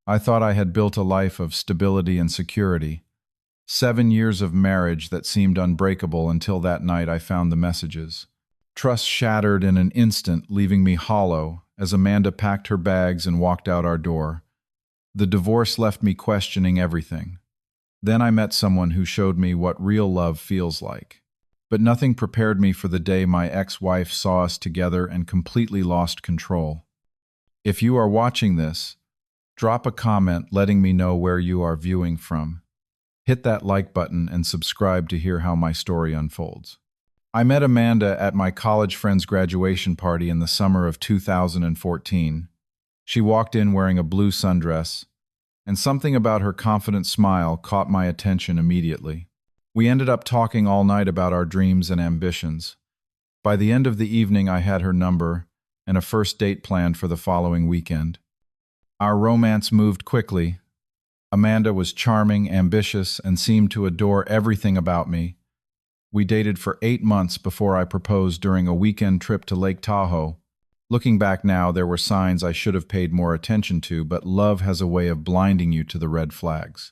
I thought I had built a life of stability and security. 7 years of marriage that seemed unbreakable until that night I found the messages. Trust shattered in an instant, leaving me hollow as Amanda packed her bags and walked out our door. The divorce left me questioning everything. Then I met someone who showed me what real love feels like. But nothing prepared me for the day my ex-wife saw us together and completely lost control. If you are watching this, drop a comment letting me know where you are viewing from. Hit that like button and subscribe to hear how my story unfolds. I met Amanda at my college friend's graduation party in the summer of 2014. She walked in wearing a blue sundress, and something about her confident smile caught my attention immediately. We ended up talking all night about our dreams and ambitions. By the end of the evening, I had her number and a first date planned for the following weekend. Our romance moved quickly. Amanda was charming, ambitious, and seemed to adore everything about me. We dated for 8 months before I proposed during a weekend trip to Lake Tahoe. Looking back now, there were signs I should have paid more attention to, but love has a way of blinding you to the red flags.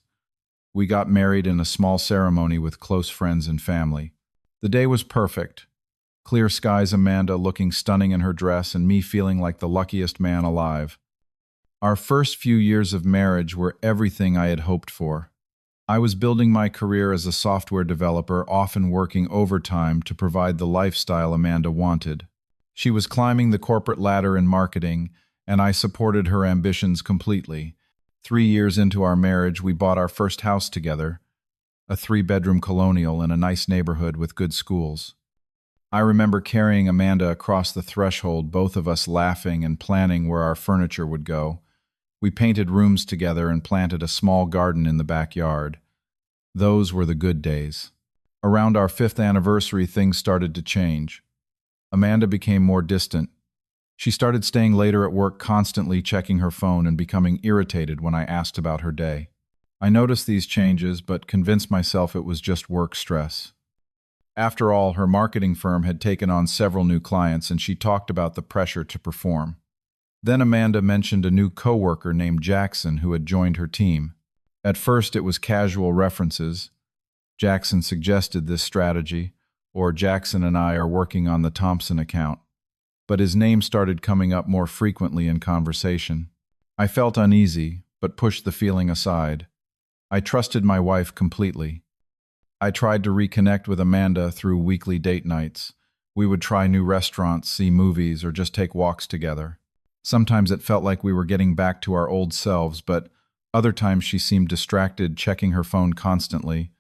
We got married in a small ceremony with close friends and family. The day was perfect. Clear skies, Amanda looking stunning in her dress, and me feeling like the luckiest man alive. Our first few years of marriage were everything I had hoped for. I was building my career as a software developer, often working overtime to provide the lifestyle Amanda wanted. She was climbing the corporate ladder in marketing, and I supported her ambitions completely. 3 years into our marriage, we bought our first house together, a 3-bedroom colonial in a nice neighborhood with good schools. I remember carrying Amanda across the threshold, both of us laughing and planning where our furniture would go. We painted rooms together and planted a small garden in the backyard. Those were the good days. Around our 5th anniversary, things started to change. Amanda became more distant. She started staying later at work, constantly checking her phone and becoming irritated when I asked about her day. I noticed these changes, but convinced myself it was just work stress. After all, her marketing firm had taken on several new clients, and she talked about the pressure to perform. Then Amanda mentioned a new coworker named Jackson who had joined her team. At first it was casual references. Jackson suggested this strategy, or Jackson and I are working on the Thompson account. But his name started coming up more frequently in conversation. I felt uneasy, but pushed the feeling aside. I trusted my wife completely. I tried to reconnect with Amanda through weekly date nights. We would try new restaurants, see movies, or just take walks together. Sometimes it felt like we were getting back to our old selves, but other times she seemed distracted, checking her phone constantly.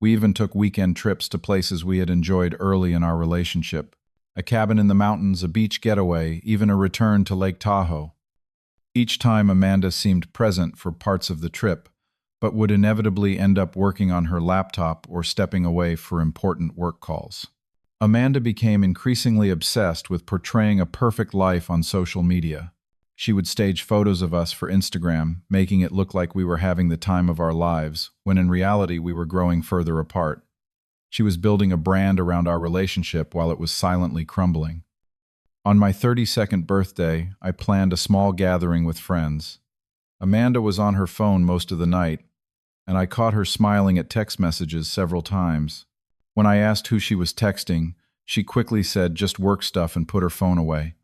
We even took weekend trips to places we had enjoyed early in our relationship. A cabin in the mountains, a beach getaway, even a return to Lake Tahoe. Each time Amanda seemed present for parts of the trip, but would inevitably end up working on her laptop or stepping away for important work calls. Amanda became increasingly obsessed with portraying a perfect life on social media. She would stage photos of us for Instagram, making it look like we were having the time of our lives, when in reality we were growing further apart. She was building a brand around our relationship while it was silently crumbling. On my 32nd birthday, I planned a small gathering with friends. Amanda was on her phone most of the night, and I caught her smiling at text messages several times. When I asked who she was texting, she quickly said just work stuff and put her phone away.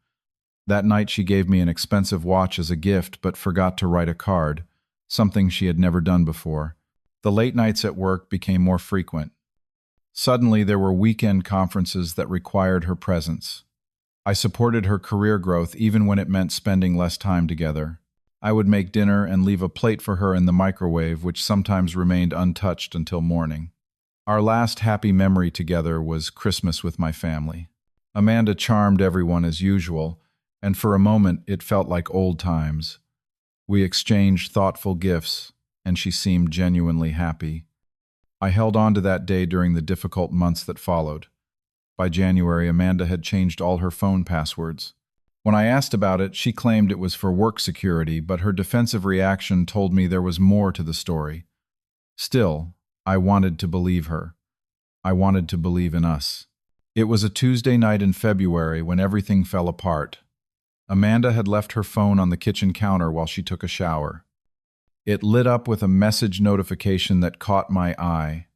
That night she gave me an expensive watch as a gift but forgot to write a card, something she had never done before. The late nights at work became more frequent. Suddenly there were weekend conferences that required her presence. I supported her career growth even when it meant spending less time together. I would make dinner and leave a plate for her in the microwave, which sometimes remained untouched until morning. Our last happy memory together was Christmas with my family. Amanda charmed everyone as usual, and for a moment it felt like old times. We exchanged thoughtful gifts, and she seemed genuinely happy. I held on to that day during the difficult months that followed. By January, Amanda had changed all her phone passwords. When I asked about it, she claimed it was for work security, but her defensive reaction told me there was more to the story. Still, I wanted to believe her. I wanted to believe in us. It was a Tuesday night in February when everything fell apart. Amanda had left her phone on the kitchen counter while she took a shower. It lit up with a message notification that caught my eye.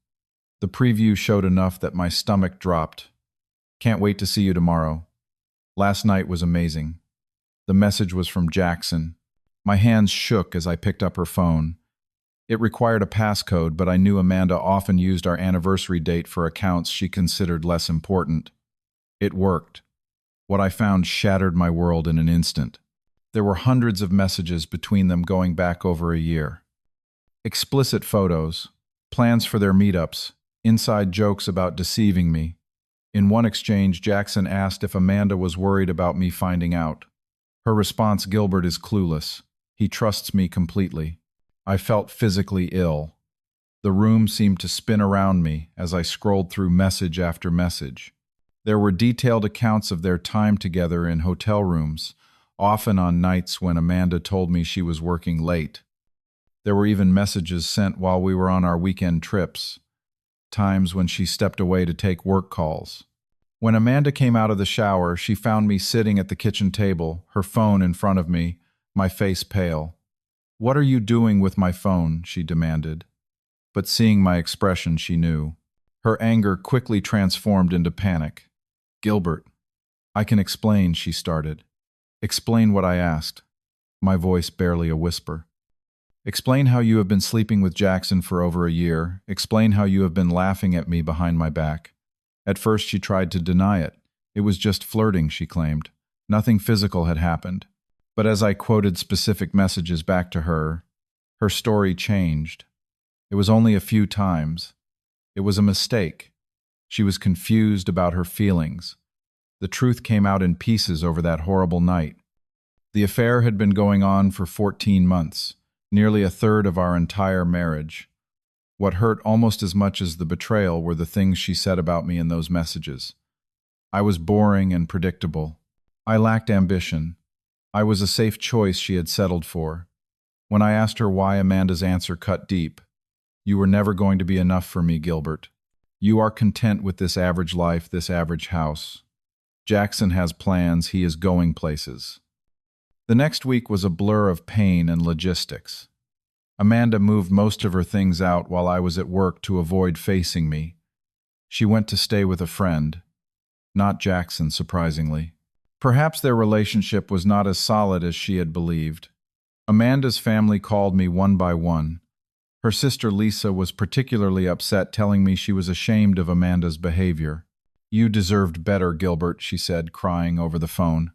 The preview showed enough that my stomach dropped. Can't wait to see you tomorrow. Last night was amazing. The message was from Jackson. My hands shook as I picked up her phone. It required a passcode, but I knew Amanda often used our anniversary date for accounts she considered less important. It worked. What I found shattered my world in an instant. There were hundreds of messages between them going back over a year. Explicit photos, plans for their meetups, inside jokes about deceiving me. In one exchange, Jackson asked if Amanda was worried about me finding out. Her response, "Gilbert is clueless. He trusts me completely." I felt physically ill. The room seemed to spin around me as I scrolled through message after message. There were detailed accounts of their time together in hotel rooms, often on nights when Amanda told me she was working late. There were even messages sent while we were on our weekend trips, times when she stepped away to take work calls. When Amanda came out of the shower, she found me sitting at the kitchen table, her phone in front of me, my face pale. "What are you doing with my phone?" she demanded. But seeing my expression, she knew. Her anger quickly transformed into panic. "Gilbert, I can explain," she started. "Explain what?" I asked, my voice barely a whisper. "Explain how you have been sleeping with Jackson for over a year. Explain how you have been laughing at me behind my back." At first she tried to deny it. It was just flirting, she claimed. Nothing physical had happened. But as I quoted specific messages back to her, her story changed. It was only a few times. It was a mistake. She was confused about her feelings. The truth came out in pieces over that horrible night. The affair had been going on for 14 months, nearly a third of our entire marriage. What hurt almost as much as the betrayal were the things she said about me in those messages. I was boring and predictable. I lacked ambition. I was a safe choice she had settled for. When I asked her why, Amanda's answer cut deep. "You were never going to be enough for me, Gilbert. You are content with this average life, this average house. Jackson has plans, he is going places." The next week was a blur of pain and logistics. Amanda moved most of her things out while I was at work to avoid facing me. She went to stay with a friend. Not Jackson, surprisingly. Perhaps their relationship was not as solid as she had believed. Amanda's family called me one by one. Her sister Lisa was particularly upset, telling me she was ashamed of Amanda's behavior. "You deserved better, Gilbert," she said, crying over the phone.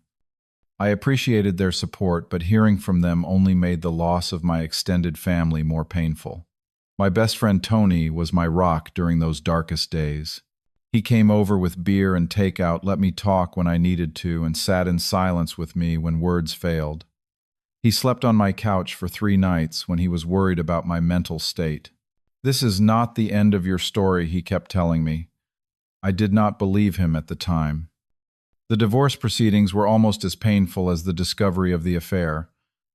I appreciated their support, but hearing from them only made the loss of my extended family more painful. My best friend Tony was my rock during those darkest days. He came over with beer and takeout, let me talk when I needed to, and sat in silence with me when words failed. He slept on my couch for 3 nights when he was worried about my mental state. "This is not the end of your story," he kept telling me. I did not believe him at the time. The divorce proceedings were almost as painful as the discovery of the affair.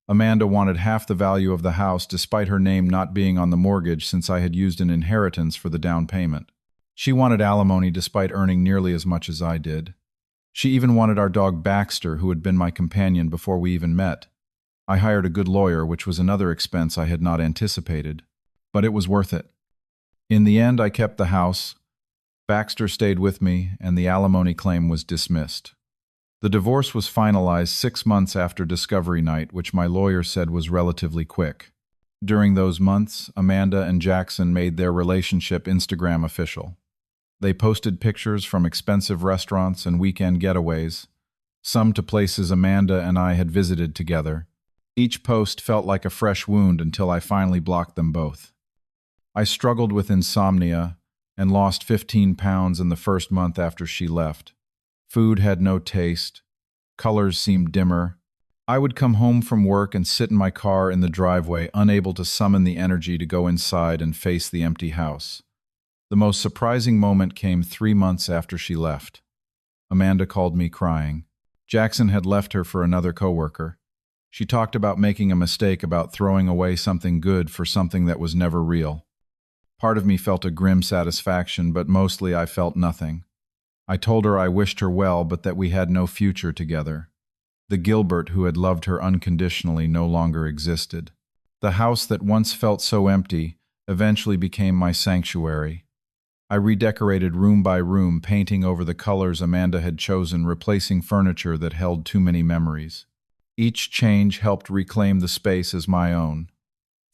Amanda wanted half the value of the house despite her name not being on the mortgage, since I had used an inheritance for the down payment. She wanted alimony despite earning nearly as much as I did. She even wanted our dog Baxter, who had been my companion before we even met. I hired a good lawyer, which was another expense I had not anticipated. But it was worth it. In the end, I kept the house. Baxter stayed with me, and the alimony claim was dismissed. The divorce was finalized 6 months after discovery night, which my lawyer said was relatively quick. During those months, Amanda and Jackson made their relationship Instagram official. They posted pictures from expensive restaurants and weekend getaways, some to places Amanda and I had visited together. Each post felt like a fresh wound until I finally blocked them both. I struggled with insomnia and lost 15 pounds in the first month after she left. Food had no taste. Colors seemed dimmer. I would come home from work and sit in my car in the driveway, unable to summon the energy to go inside and face the empty house. The most surprising moment came 3 months after she left. Amanda called me crying. Jackson had left her for another coworker. She talked about making a mistake, about throwing away something good for something that was never real. Part of me felt a grim satisfaction, but mostly I felt nothing. I told her I wished her well, but that we had no future together. The Gilbert who had loved her unconditionally no longer existed. The house that once felt so empty eventually became my sanctuary. I redecorated room by room, painting over the colors Amanda had chosen, replacing furniture that held too many memories. Each change helped reclaim the space as my own.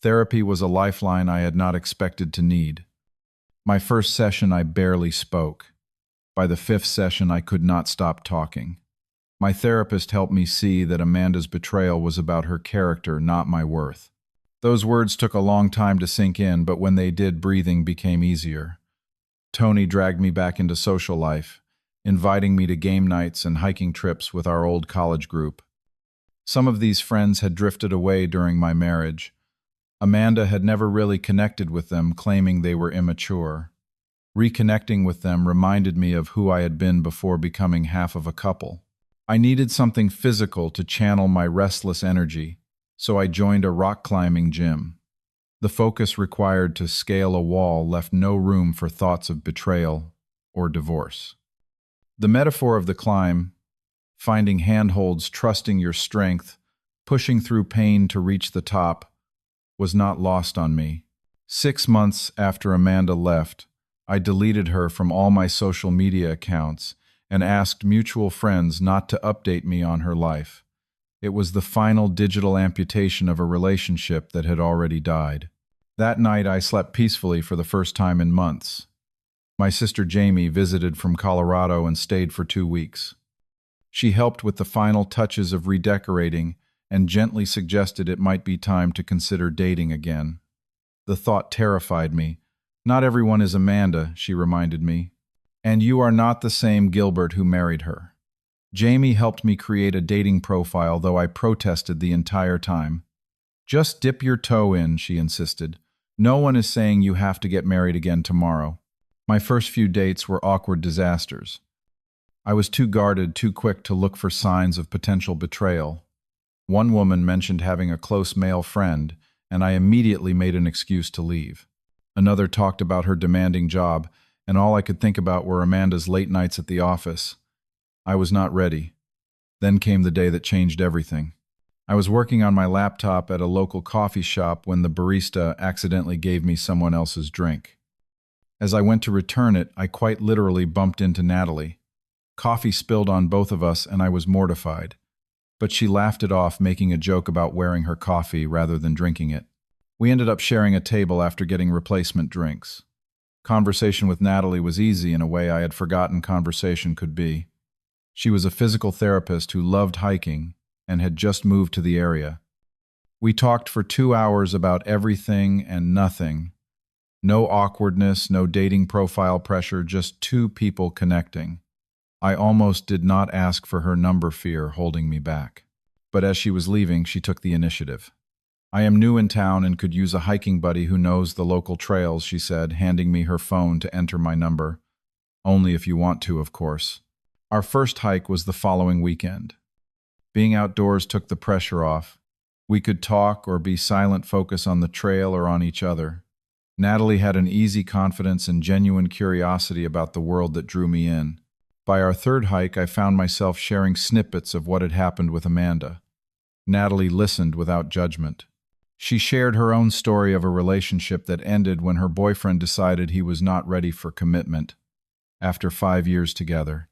Therapy was a lifeline I had not expected to need. My first session, I barely spoke. By the fifth session, I could not stop talking. My therapist helped me see that Amanda's betrayal was about her character, not my worth. Those words took a long time to sink in, but when they did, breathing became easier. Tony dragged me back into social life, inviting me to game nights and hiking trips with our old college group. Some of these friends had drifted away during my marriage. Amanda had never really connected with them, claiming they were immature. Reconnecting with them reminded me of who I had been before becoming half of a couple. I needed something physical to channel my restless energy, so I joined a rock climbing gym. The focus required to scale a wall left no room for thoughts of betrayal or divorce. The metaphor of the climb, finding handholds, trusting your strength, pushing through pain to reach the top, was not lost on me. 6 months after Amanda left, I deleted her from all my social media accounts and asked mutual friends not to update me on her life. It was the final digital amputation of a relationship that had already died. That night I slept peacefully for the first time in months. My sister Jamie visited from Colorado and stayed for 2 weeks. She helped with the final touches of redecorating and gently suggested it might be time to consider dating again. The thought terrified me. Not everyone is Amanda, she reminded me. And you are not the same Gilbert who married her. Jamie helped me create a dating profile, though I protested the entire time. Just dip your toe in, she insisted. No one is saying you have to get married again tomorrow. My first few dates were awkward disasters. I was too guarded, too quick to look for signs of potential betrayal. One woman mentioned having a close male friend, and I immediately made an excuse to leave. Another talked about her demanding job, and all I could think about were Amanda's late nights at the office. I was not ready. Then came the day that changed everything. I was working on my laptop at a local coffee shop when the barista accidentally gave me someone else's drink. As I went to return it, I quite literally bumped into Natalie. Coffee spilled on both of us and I was mortified. But she laughed it off, making a joke about wearing her coffee rather than drinking it. We ended up sharing a table after getting replacement drinks. Conversation with Natalie was easy in a way I had forgotten conversation could be. She was a physical therapist who loved hiking and had just moved to the area. We talked for 2 hours about everything and nothing. No awkwardness, no dating profile pressure, just two people connecting. I almost did not ask for her number, fear holding me back. But as she was leaving, she took the initiative. I am new in town and could use a hiking buddy who knows the local trails, she said, handing me her phone to enter my number. Only if you want to, of course. Our first hike was the following weekend. Being outdoors took the pressure off. We could talk or be silent, focus on the trail or on each other. Natalie had an easy confidence and genuine curiosity about the world that drew me in. By our third hike, I found myself sharing snippets of what had happened with Amanda. Natalie listened without judgment. She shared her own story of a relationship that ended when her boyfriend decided he was not ready for commitment after 5 years together.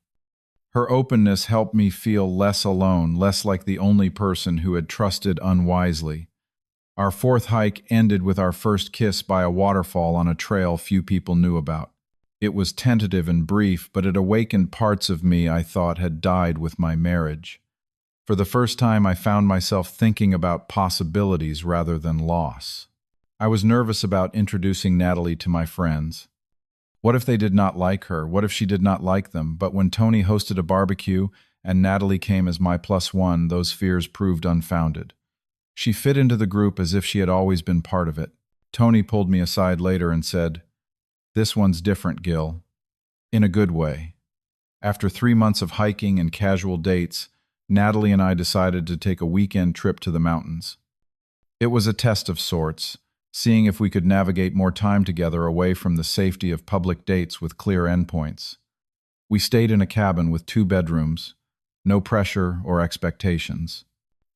Her openness helped me feel less alone, less like the only person who had trusted unwisely. Our fourth hike ended with our first kiss by a waterfall on a trail few people knew about. It was tentative and brief, but it awakened parts of me I thought had died with my marriage. For the first time, I found myself thinking about possibilities rather than loss. I was nervous about introducing Natalie to my friends. What if they did not like her? What if she did not like them? But when Tony hosted a barbecue and Natalie came as my +1, those fears proved unfounded. She fit into the group as if she had always been part of it. Tony pulled me aside later and said, "This one's different, Gil." In a good way. After 3 months of hiking and casual dates, Natalie and I decided to take a weekend trip to the mountains. It was a test of sorts, seeing if we could navigate more time together away from the safety of public dates with clear endpoints. We stayed in a cabin with 2 bedrooms, no pressure or expectations.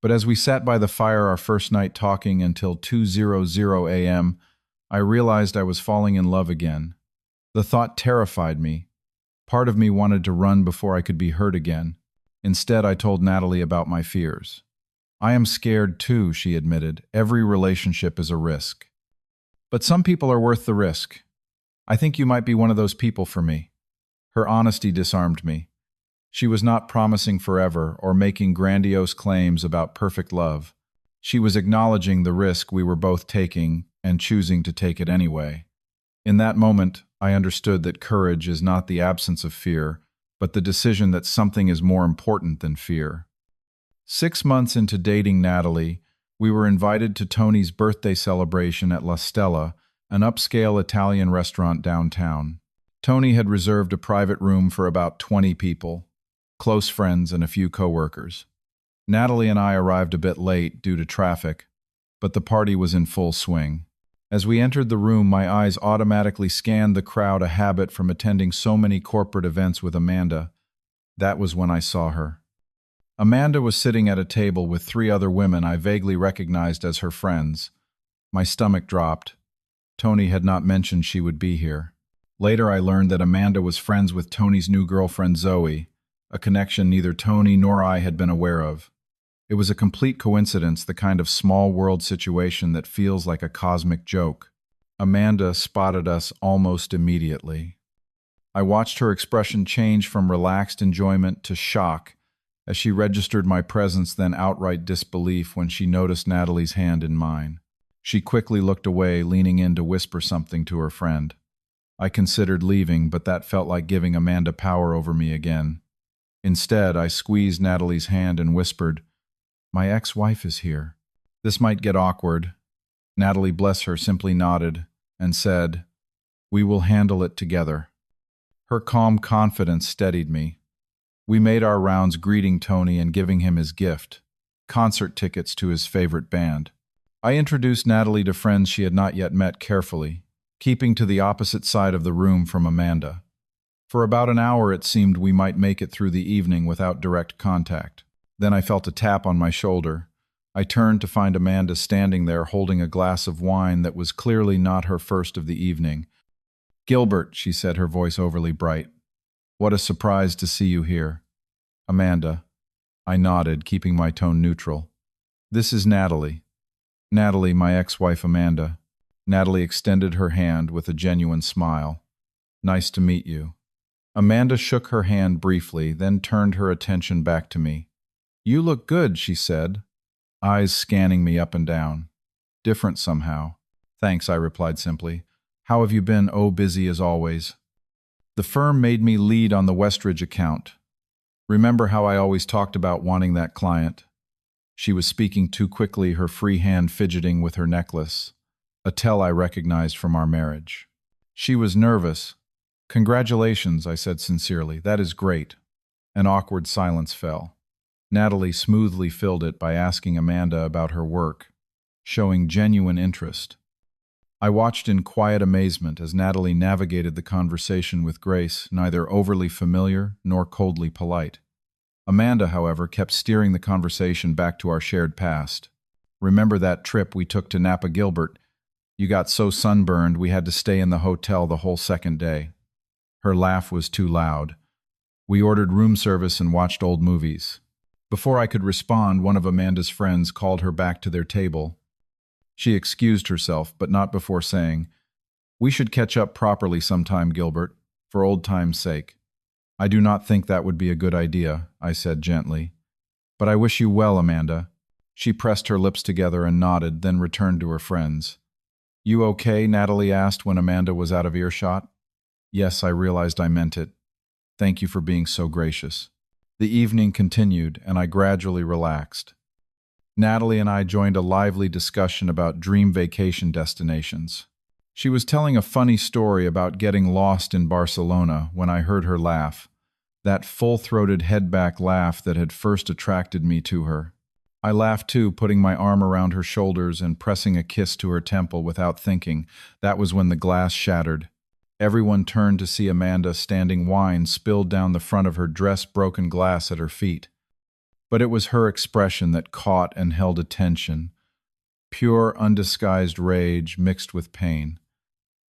But as we sat by the fire our first night talking until 2:00 a.m., I realized I was falling in love again. The thought terrified me. Part of me wanted to run before I could be hurt again. Instead, I told Natalie about my fears. I am scared too, she admitted. Every relationship is a risk. But some people are worth the risk. I think you might be one of those people for me. Her honesty disarmed me. She was not promising forever or making grandiose claims about perfect love. She was acknowledging the risk we were both taking and choosing to take it anyway. In that moment, I understood that courage is not the absence of fear, but the decision that something is more important than fear. 6 months into dating Natalie, we were invited to Tony's birthday celebration at La Stella, an upscale Italian restaurant downtown. Tony had reserved a private room for about 20 people, close friends and a few coworkers. Natalie and I arrived a bit late due to traffic, but the party was in full swing. As we entered the room, my eyes automatically scanned the crowd, a habit from attending so many corporate events with Amanda. That was when I saw her. Amanda was sitting at a table with 3 other women I vaguely recognized as her friends. My stomach dropped. Tony had not mentioned she would be here. Later I learned that Amanda was friends with Tony's new girlfriend Zoe, a connection neither Tony nor I had been aware of. It was a complete coincidence, the kind of small world situation that feels like a cosmic joke. Amanda spotted us almost immediately. I watched her expression change from relaxed enjoyment to shock as she registered my presence, then outright disbelief when she noticed Natalie's hand in mine. She quickly looked away, leaning in to whisper something to her friend. I considered leaving, but that felt like giving Amanda power over me again. Instead, I squeezed Natalie's hand and whispered, "My ex-wife is here. This might get awkward." Natalie, bless her, simply nodded and said, "We will handle it together." Her calm confidence steadied me. We made our rounds greeting Tony and giving him his gift, concert tickets to his favorite band. I introduced Natalie to friends she had not yet met carefully, keeping to the opposite side of the room from Amanda. For about an hour it seemed we might make it through the evening without direct contact. Then I felt a tap on my shoulder. I turned to find Amanda standing there holding a glass of wine that was clearly not her first of the evening. "Gilbert," she said, her voice overly bright. "What a surprise to see you here." "Amanda." I nodded, keeping my tone neutral. "This is Natalie." "Natalie, my ex-wife Amanda." Natalie extended her hand with a genuine smile. "Nice to meet you." Amanda shook her hand briefly, then turned her attention back to me. "You look good," she said, eyes scanning me up and down. "Different somehow." "Thanks," I replied simply. "How have you been?" "Oh, busy as always." "The firm made me lead on the Westridge account. Remember how I always talked about wanting that client?" She was speaking too quickly, her free hand fidgeting with her necklace, a tell I recognized from our marriage. She was nervous. "Congratulations," I said sincerely. "That is great." An awkward silence fell. Natalie smoothly filled it by asking Amanda about her work, showing genuine interest. I watched in quiet amazement as Natalie navigated the conversation with grace, neither overly familiar nor coldly polite. Amanda, however, kept steering the conversation back to our shared past. "Remember that trip we took to Napa, Gilbert? You got so sunburned we had to stay in the hotel the whole second day." Her laugh was too loud. "We ordered room service and watched old movies." Before I could respond, one of Amanda's friends called her back to their table. She excused herself, but not before saying, "We should catch up properly sometime, Gilbert, for old time's sake." "I do not think that would be a good idea," I said gently. "But I wish you well, Amanda." She pressed her lips together and nodded, then returned to her friends. "You okay?" Natalie asked when Amanda was out of earshot. "Yes," I realized I meant it. "Thank you for being so gracious." The evening continued, and I gradually relaxed. Natalie and I joined a lively discussion about dream vacation destinations. She was telling a funny story about getting lost in Barcelona when I heard her laugh, that full-throated head-back laugh that had first attracted me to her. I laughed too, putting my arm around her shoulders and pressing a kiss to her temple without thinking. That was when the glass shattered. Everyone turned to see Amanda standing, wine spilled down the front of her dress, broken glass at her feet. But it was her expression that caught and held attention, pure, undisguised rage mixed with pain.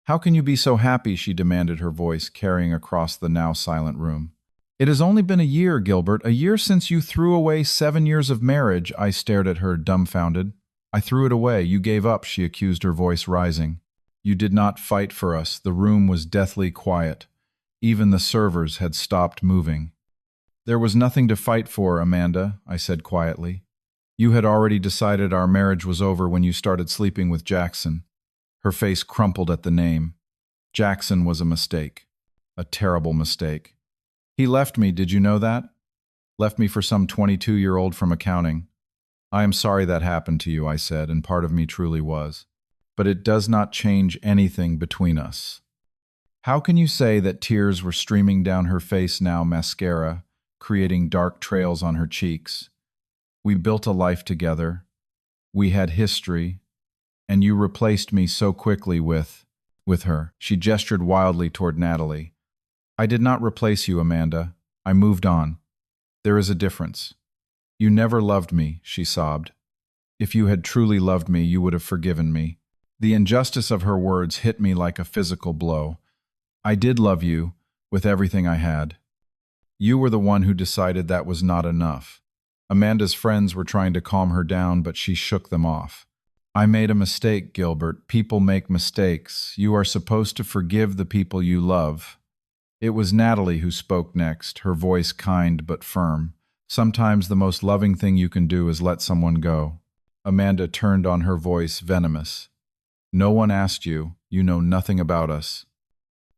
"How can you be so happy?" she demanded, her voice carrying across the now silent room. "It has only been a year, Gilbert, a year since you threw away 7 years of marriage." I stared at her, dumbfounded. "I threw it away. You gave up," she accused, her voice rising. "You did not fight for us." The room was deathly quiet. Even the servers had stopped moving. "There was nothing to fight for, Amanda," I said quietly. "You had already decided our marriage was over when you started sleeping with Jackson." Her face crumpled at the name. Jackson was a mistake. A terrible mistake. "He left me, did you know that? Left me for some 22-year-old from accounting." "I am sorry that happened to you," I said, and part of me truly was. "But it does not change anything between us." "How can you say that?" Tears were streaming down her face now, mascara creating dark trails on her cheeks. "We built a life together. We had history. And you replaced me so quickly with her." She gestured wildly toward Natalie. "I did not replace you, Amanda. I moved on. There is a difference. You never loved me," she sobbed. "If you had truly loved me, you would have forgiven me." The injustice of her words hit me like a physical blow. I did love you, with everything I had. You were the one who decided that was not enough. Amanda's friends were trying to calm her down, but she shook them off. "I made a mistake, Gilbert. People make mistakes. You are supposed to forgive the people you love." It was Natalie who spoke next, her voice kind but firm. "Sometimes the most loving thing you can do is let someone go." Amanda turned on her, voice venomous. "No one asked you. You know nothing about us."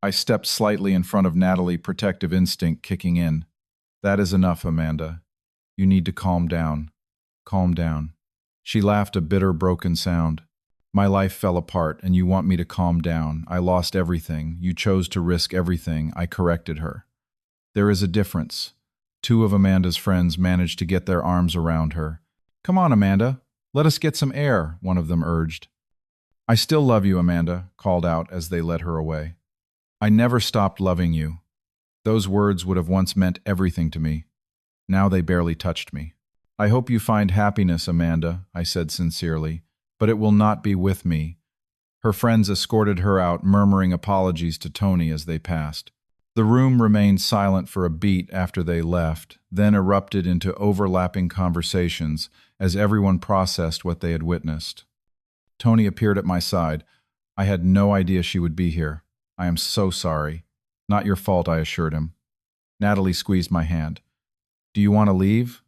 I stepped slightly in front of Natalie, protective instinct kicking in. "That is enough, Amanda. You need to calm down. Calm down." She laughed, a bitter, broken sound. "My life fell apart, and you want me to calm down. I lost everything. You chose to risk everything." I corrected her. "There is a difference." Two of Amanda's friends managed to get their arms around her. "Come on, Amanda. Let us get some air," one of them urged. "I still love you," Amanda called out as they led her away. "I never stopped loving you." Those words would have once meant everything to me. Now they barely touched me. "I hope you find happiness, Amanda," I said sincerely, "but it will not be with me." Her friends escorted her out, murmuring apologies to Tony as they passed. The room remained silent for a beat after they left, then erupted into overlapping conversations as everyone processed what they had witnessed. Tony appeared at my side. "I had no idea she would be here. I am so sorry." "Not your fault," I assured him. Natalie squeezed my hand. "Do you want to leave?"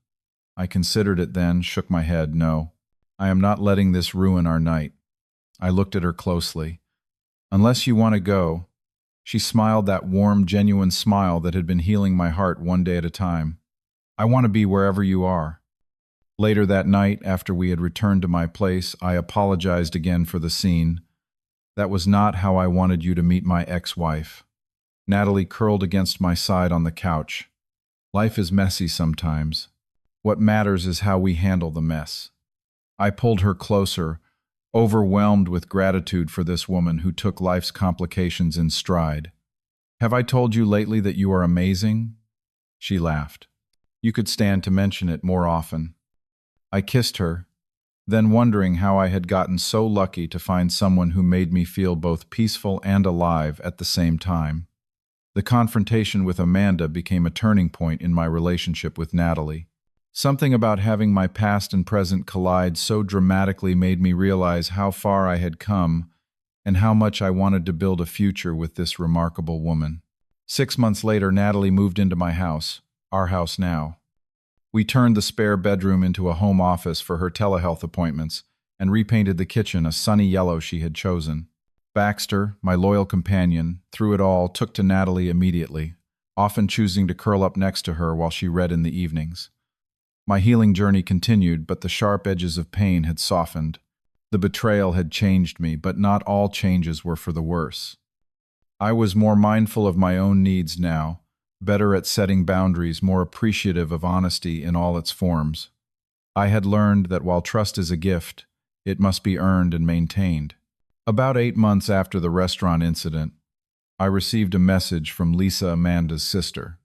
I considered it, then shook my head. "No. I am not letting this ruin our night." I looked at her closely. "Unless you want to go." She smiled, that warm, genuine smile that had been healing my heart one day at a time. "I want to be wherever you are." Later that night, after we had returned to my place, I apologized again for the scene. "That was not how I wanted you to meet my ex-wife." Natalie curled against my side on the couch. "Life is messy sometimes. What matters is how we handle the mess." I pulled her closer, overwhelmed with gratitude for this woman who took life's complications in stride. "Have I told you lately that you are amazing?" She laughed. "You could stand to mention it more often." I kissed her, then wondering how I had gotten so lucky to find someone who made me feel both peaceful and alive at the same time. The confrontation with Amanda became a turning point in my relationship with Natalie. Something about having my past and present collide so dramatically made me realize how far I had come and how much I wanted to build a future with this remarkable woman. 6 months later, Natalie moved into my house, our house now. We turned the spare bedroom into a home office for her telehealth appointments and repainted the kitchen a sunny yellow she had chosen. Baxter, my loyal companion, through it all, took to Natalie immediately, often choosing to curl up next to her while she read in the evenings. My healing journey continued, but the sharp edges of pain had softened. The betrayal had changed me, but not all changes were for the worse. I was more mindful of my own needs now, better at setting boundaries, more appreciative of honesty in all its forms. I had learned that while trust is a gift, it must be earned and maintained. About 8 months after the restaurant incident, I received a message from Lisa, Amanda's sister.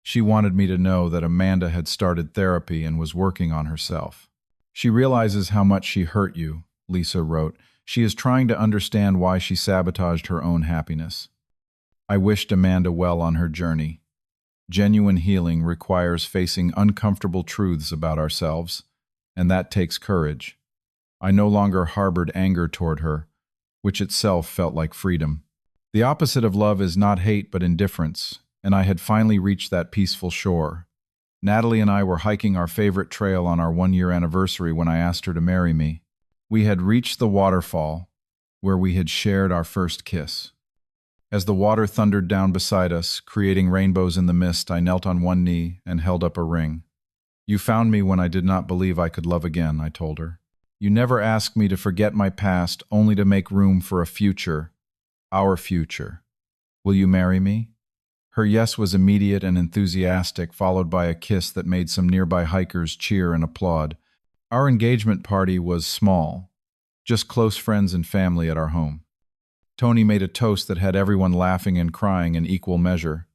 She wanted me to know that Amanda had started therapy and was working on herself. She realizes how much she hurt you, Lisa wrote. She is trying to understand why she sabotaged her own happiness. I wished Amanda well on her journey. Genuine healing requires facing uncomfortable truths about ourselves, and that takes courage. I no longer harbored anger toward her, which itself felt like freedom. The opposite of love is not hate but indifference, and I had finally reached that peaceful shore. Natalie and I were hiking our favorite trail on our 1-year anniversary when I asked her to marry me. We had reached the waterfall, where we had shared our first kiss. As the water thundered down beside us, creating rainbows in the mist, I knelt on one knee and held up a ring. "You found me when I did not believe I could love again," I told her. "You never asked me to forget my past, only to make room for a future, our future. Will you marry me?" Her yes was immediate and enthusiastic, followed by a kiss that made some nearby hikers cheer and applaud. Our engagement party was small, just close friends and family at our home. Tony made a toast that had everyone laughing and crying in equal measure.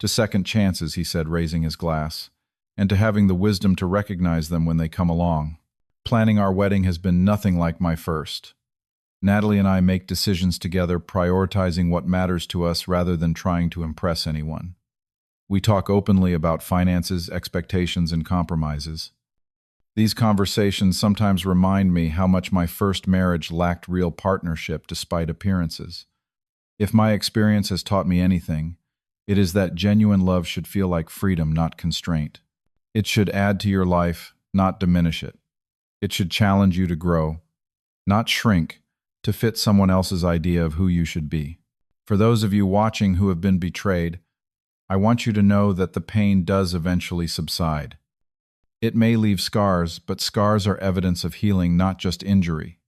"To second chances," he said, raising his glass, "and to having the wisdom to recognize them when they come along. Planning our wedding has been nothing like my first. Natalie and I make decisions together, prioritizing what matters to us rather than trying to impress anyone. We talk openly about finances, expectations, and compromises. These conversations sometimes remind me how much my first marriage lacked real partnership despite appearances. If my experience has taught me anything, it is that genuine love should feel like freedom, not constraint. It should add to your life, not diminish it. It should challenge you to grow, not shrink, to fit someone else's idea of who you should be. For those of you watching who have been betrayed, I want you to know that the pain does eventually subside. It may leave scars, but scars are evidence of healing, not just injury.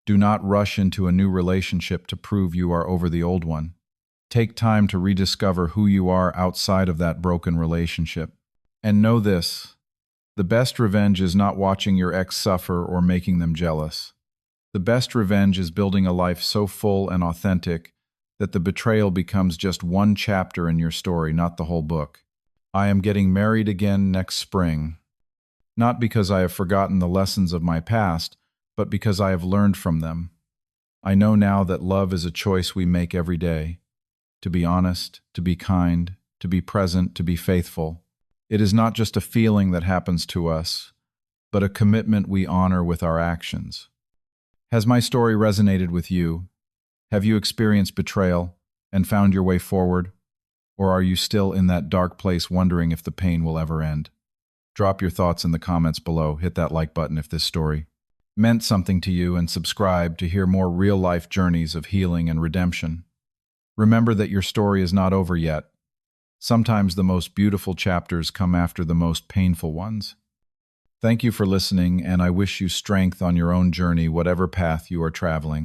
Do not rush into a new relationship to prove you are over the old one. Take time to rediscover who you are outside of that broken relationship. And know this: the best revenge is not watching your ex suffer or making them jealous. The best revenge is building a life so full and authentic that the betrayal becomes just one chapter in your story, not the whole book. I am getting married again next spring, not because I have forgotten the lessons of my past, but because I have learned from them. I know now that love is a choice we make every day. To be honest, to be kind, to be present, to be faithful. It is not just a feeling that happens to us, but a commitment we honor with our actions. Has my story resonated with you? Have you experienced betrayal and found your way forward? Or are you still in that dark place wondering if the pain will ever end? Drop your thoughts in the comments below. Hit that like button if this story meant something to you, and subscribe to hear more real-life journeys of healing and redemption. Remember that your story is not over yet. Sometimes the most beautiful chapters come after the most painful ones. Thank you for listening, and I wish you strength on your own journey, whatever path you are traveling.